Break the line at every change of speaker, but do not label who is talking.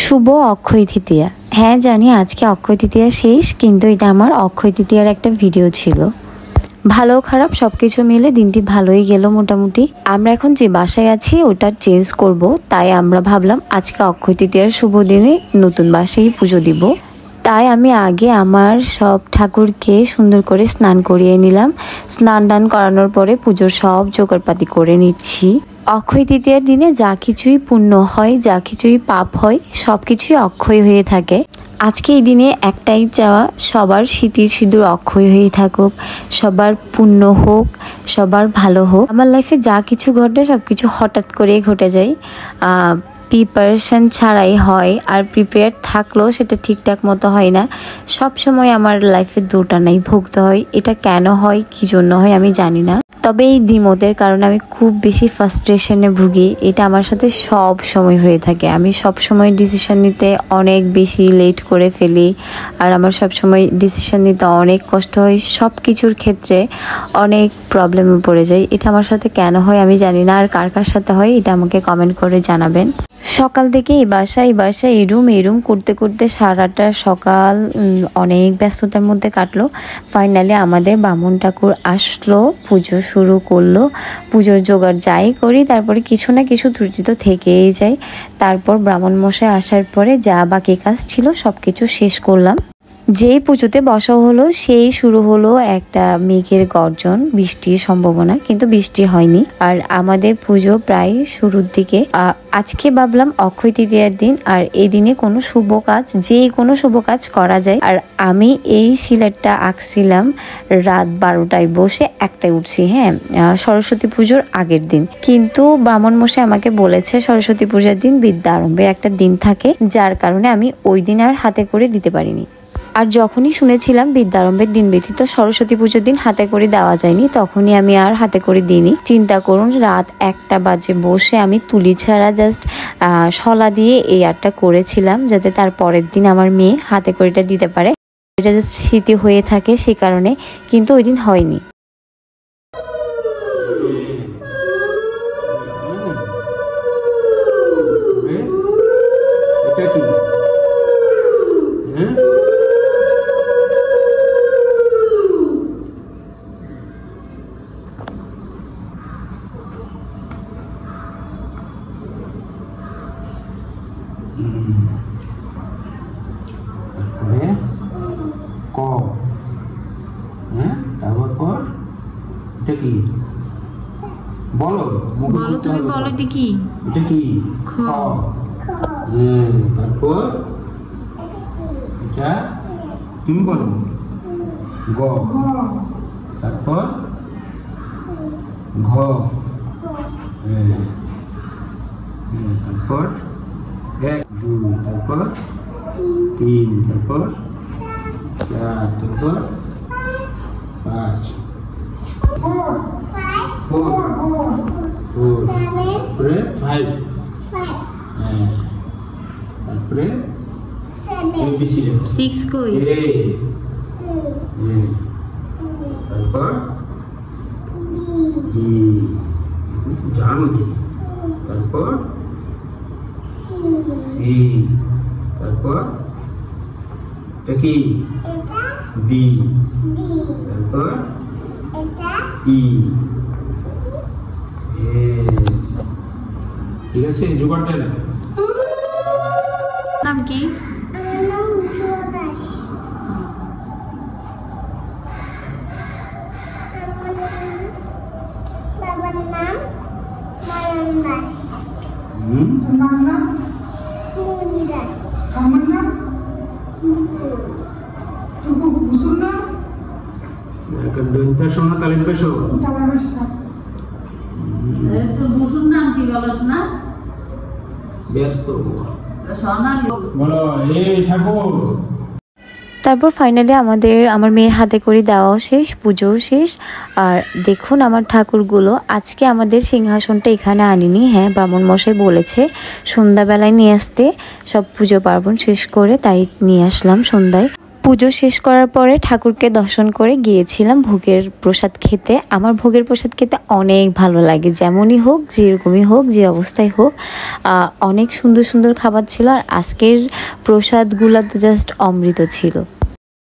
শুভ অক্ষয় তৃতীয়া। হ্যাঁ জানি আজকে অক্ষয় তৃতীয়া শেষ, কিন্তু এটা আমার অক্ষয় তৃতীয়ার একটা ভিডিও ছিল। ভালো খারাপ সবকিছু মিলে দিনটি ভালোই গেল মোটামুটি। আমরা এখন যে বাসায় আছি ওটা চেঞ্জ করব, তাই আমরা ভাবলাম আজকে অক্ষয় তৃতীয়ার শুভ দিনে নতুন বাসায় পুজো দিব। তাই আমি আগে আমার সব ঠাকুরকে সুন্দর করে স্নান করিয়ে নিলাম। স্নান দান করানোর পরে পুজোর সব জোগাড়পাতি করে নিচ্ছি। অক্ষয় তৃতীয়ার দিনে যা কিছুই পুণ্য হয়, যা কিছুই পাপ হয়, সব কিছুই অক্ষয় হয়ে থাকে। আজকে এই দিনে একটাই চাওয়া, সবার স্মৃতির সিঁদুর অক্ষয় হয়ে থাকুক, সবার পুণ্য হোক, সবার ভালো হোক। আমার লাইফে যা কিছু ঘটে সব কিছু হঠাৎ করে ঘটে যায়, প্রিপারেশন ছাড়াই হয়, আর প্রিপেয়ার থাকলেও সেটা ঠিকঠাক মতো হয় না। সব সময় আমার লাইফে দুটা নাই ভুগতে হয়। এটা কেন হয়, কি জন্য হয় আমি জানি না, তবে এই দ্বিমতের কারণে আমি খুব বেশি ফ্রাস্ট্রেশনে ভুগি। এটা আমার সাথে সব সময় হয়ে থাকে। আমি সব সময় ডিসিশন নিতে অনেক বেশি লেট করে ফেলি, আর আমার সব সময় ডিসিশন নিতে অনেক কষ্ট হয়। সব কিছুর ক্ষেত্রে অনেক প্রবলেমে পড়ে যাই। এটা আমার সাথে কেন হয় আমি জানি না, আর কার কার সাথে হয় এটা আমাকে কমেন্ট করে জানাবেন। সকাল থেকে এই বাসা এই রুম করতে করতে সারাটা সকাল অনেক ব্যস্ততার মধ্যে কাটলো। ফাইনালি আমাদের ব্রাহ্মণ ঠাকুর আসলো, পুজো শুরু করলো। পুজোর জোগাড় যাই করি তারপরে কিছু না কিছু ত্রুটি তো থেকেই যায়। তারপর ব্রাহ্মণ মশাই আসার পরে যা বাকি কাজ ছিল সব কিছু শেষ করলাম। যেই পুজোতে বসা হলো সেই শুরু হলো একটা মেঘের গর্জন, বৃষ্টির সম্ভাবনা, কিন্তু বৃষ্টি হয়নি। আর আমাদের পুজো প্রায় শুরুর দিকে। আজকে ভাবলাম অক্ষয় তৃতীয়ার দিন, আর এই দিনে কোনো শুভ কাজ, যে কোনো শুভ কাজ করা যায়। আর আমি এই সিলেটটা আঁকছিলাম রাত 12টায় বসে, 1টায় উঠছি। হ্যাঁ, সরস্বতী পুজোর আগের দিন। কিন্তু ব্রাহ্মণ মশাই আমাকে বলেছে সরস্বতী পূজার দিন বিদ্যা আরম্ভের একটা দিন থাকে, যার কারণে আমি ওই দিন আর হাতে করে দিতে পারিনি। আর যখনই শুনেছিলাম বিদ্যারম্ভের দিন ব্যতীত সরস্বতী পুজোর দিন হাতে করে দেওয়া যায়নি, তখনই আমি আর হাতে করে দিইনি। চিন্তা করুন, রাত 1টা বাজে বসে আমি তুলি ছাড়া জাস্ট শলা দিয়ে এই আর্টটা করেছিলাম, যাতে তার পরের দিন আমার মেয়ে হাতে করেটা দিতে পারে। এটা জাস্ট স্মৃতি হয়ে থাকে সে কারণে, কিন্তু ওই দিন হয়নি।
তারপরে ক, হ্যাঁ, তারপর পর এটা কি বলো,
বলো তুমি, বলো এটা কি?
এটা কি? খ। হ্যাঁ, তারপর এটা তুমি বলো, গ। তারপর ঘ। হ্যাঁ, তারপর 1 2, তারপর 3, তারপর 4, তারপর 5 4 তারপরে 5, হ্যাঁ, তারপরে
6 কই?
তারপর জানো কি, তারপর সি, তারপর এটা কি? বি, তারপর ই। ঠিক আছে, জোগাড় দেন।
নাম কি?
বাবার নাম মায়ান দাস।
তোমার নাম?
মুনি দাস।
আমার নাম? তবু বুঝুন না। পেশো না, তালিম পেশো।
বসুন নাম কি বলছ না?
ব্যস্ত
বলো,
এই ঠাকুর।
তারপর ফাইনালি আমার মেয়ের হাতে করে দেওয়াও শেষ, পুজোও শেষ। আর দেখুন আমার ঠাকুরগুলো, আজকে আমাদের সিংহাসনটা এখানে আনিনি। হ্যাঁ, ব্রাহ্মণ মশাই বলেছে সন্ধ্যাবেলায় নিয়ে আসতে, সব পুজো পার্বণ শেষ করে, তাই নিয়ে আসলাম সন্ধ্যায়। পুজো শেষ করার পরে ঠাকুরকে দর্শন করে গিয়েছিলাম ভোগের প্রসাদ খেতে। আমার ভোগের প্রসাদ খেতে অনেক ভালো লাগে, যেমনই হোক, যেরকমই হোক, যে অবস্থায় হোক। অনেক সুন্দর সুন্দর খাবার ছিল, আর আজকের প্রসাদগুলো তো জাস্ট অমৃত ছিল।